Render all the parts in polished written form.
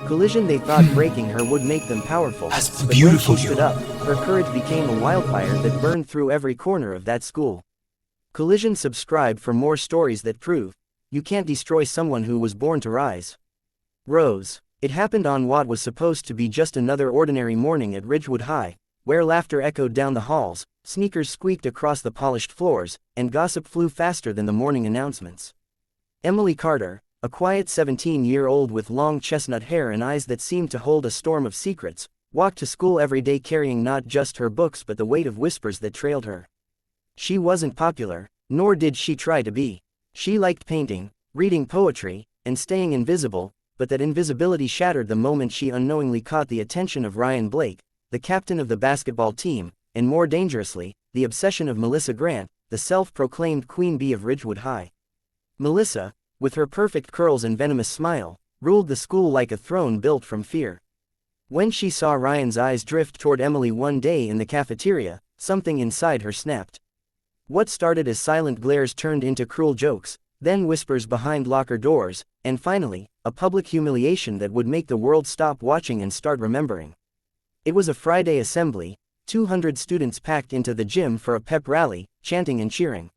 Collision they thought breaking her would make them powerful, That's but beautiful, when she stood up, her courage became a wildfire that burned through every corner of that school. Collision subscribe for more stories that prove, you can't destroy someone who was born to rise. Rose. It happened on what was supposed to be just another ordinary morning at Ridgewood High, where laughter echoed down the halls, sneakers squeaked across the polished floors, and gossip flew faster than the morning announcements. Emily Carter, a quiet 17-year-old with long chestnut hair and eyes that seemed to hold a storm of secrets, walked to school every day carrying not just her books but the weight of whispers that trailed her. She wasn't popular, nor did she try to be. She liked painting, reading poetry, and staying invisible, but that invisibility shattered the moment she unknowingly caught the attention of Ryan Blake, the captain of the basketball team, and more dangerously, the obsession of Melissa Grant, the self-proclaimed queen bee of Ridgewood High. Melissa, with her perfect curls and venomous smile, ruled the school like a throne built from fear. When she saw Ryan's eyes drift toward Emily one day in the cafeteria, something inside her snapped. What started as silent glares turned into cruel jokes, then whispers behind locker doors, and finally, a public humiliation that would make the world stop watching and start remembering. It was a Friday assembly, 200 students packed into the gym for a pep rally, chanting and cheering.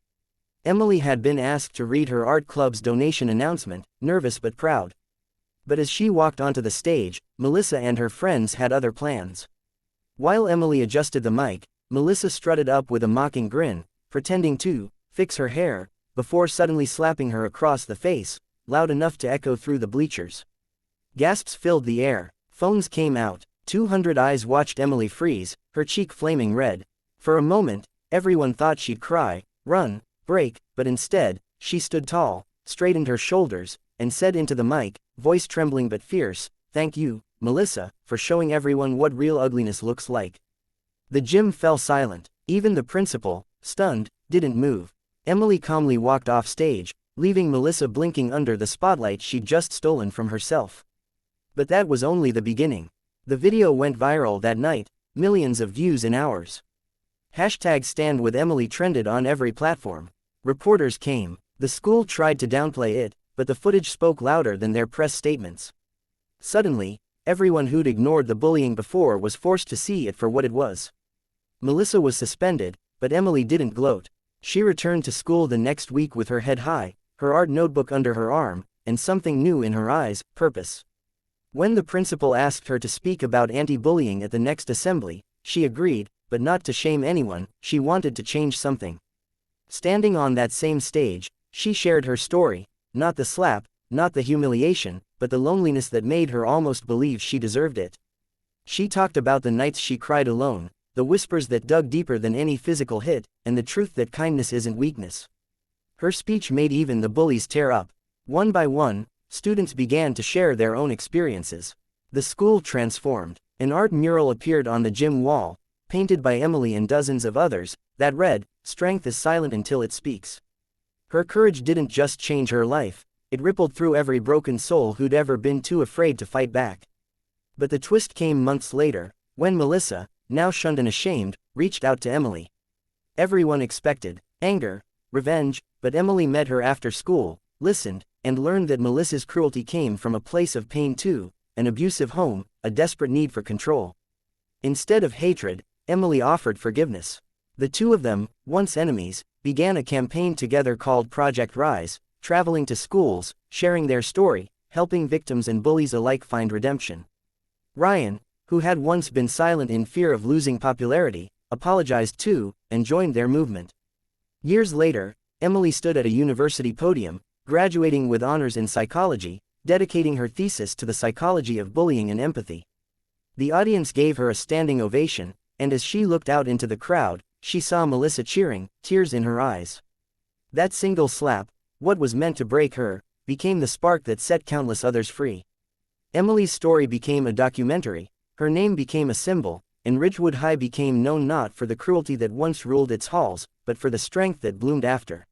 Emily had been asked to read her art club's donation announcement, nervous but proud. But as she walked onto the stage, Melissa and her friends had other plans. While Emily adjusted the mic, Melissa strutted up with a mocking grin, pretending to fix her hair, before suddenly slapping her across the face, loud enough to echo through the bleachers. Gasps filled the air, phones came out, 200 eyes watched Emily freeze, her cheek flaming red. For a moment, everyone thought she'd cry, run, break, but instead, she stood tall, straightened her shoulders, and said into the mic, voice trembling but fierce, "Thank you, Melissa, for showing everyone what real ugliness looks like." The gym fell silent. Even the principal, stunned, didn't move. Emily calmly walked off stage, leaving Melissa blinking under the spotlight she'd just stolen from herself. But that was only the beginning. The video went viral that night, millions of views in hours. #StandWithEmily trended on every platform. Reporters came. The school tried to downplay it, but the footage spoke louder than their press statements. Suddenly, everyone who'd ignored the bullying before was forced to see it for what it was. Melissa was suspended, but Emily didn't gloat. She returned to school the next week with her head high, her art notebook under her arm, and something new in her eyes, purpose. When the principal asked her to speak about anti-bullying at the next assembly, she agreed, but not to shame anyone. She wanted to change something. Standing on that same stage, she shared her story, not the slap, not the humiliation, but the loneliness that made her almost believe she deserved it. She talked about the nights she cried alone, the whispers that dug deeper than any physical hit, and the truth that kindness isn't weakness. Her speech made even the bullies tear up. One by one, students began to share their own experiences. The school transformed. An art mural appeared on the gym wall, painted by Emily and dozens of others, that read, "Strength is silent until it speaks." Her courage didn't just change her life, it rippled through every broken soul who'd ever been too afraid to fight back. But the twist came months later, when Melissa, now shunned and ashamed, reached out to Emily. Everyone expected anger, revenge, but Emily met her after school, listened, and learned that Melissa's cruelty came from a place of pain too, an abusive home, a desperate need for control. Instead of hatred, Emily offered forgiveness. The two of them, once enemies, began a campaign together called Project Rise, traveling to schools, sharing their story, helping victims and bullies alike find redemption. Ryan, who had once been silent in fear of losing popularity, apologized too, and joined their movement. Years later, Emily stood at a university podium, graduating with honors in psychology, dedicating her thesis to the psychology of bullying and empathy. The audience gave her a standing ovation, and as she looked out into the crowd, she saw Melissa cheering, tears in her eyes. That single slap, what was meant to break her, became the spark that set countless others free. Emily's story became a documentary, her name became a symbol, and Ridgewood High became known not for the cruelty that once ruled its halls, but for the strength that bloomed after.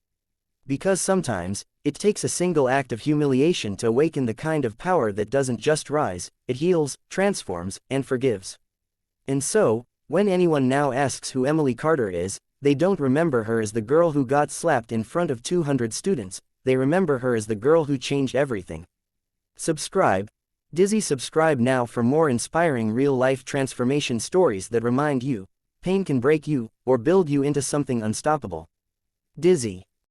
Because sometimes, it takes a single act of humiliation to awaken the kind of power that doesn't just rise, it heals, transforms, and forgives. And so, when anyone now asks who Emily Carter is, they don't remember her as the girl who got slapped in front of 200 students, they remember her as the girl who changed everything. Subscribe, Dizzy, subscribe now for more inspiring real-life transformation stories that remind you, pain can break you, or build you into something unstoppable. Dizzy.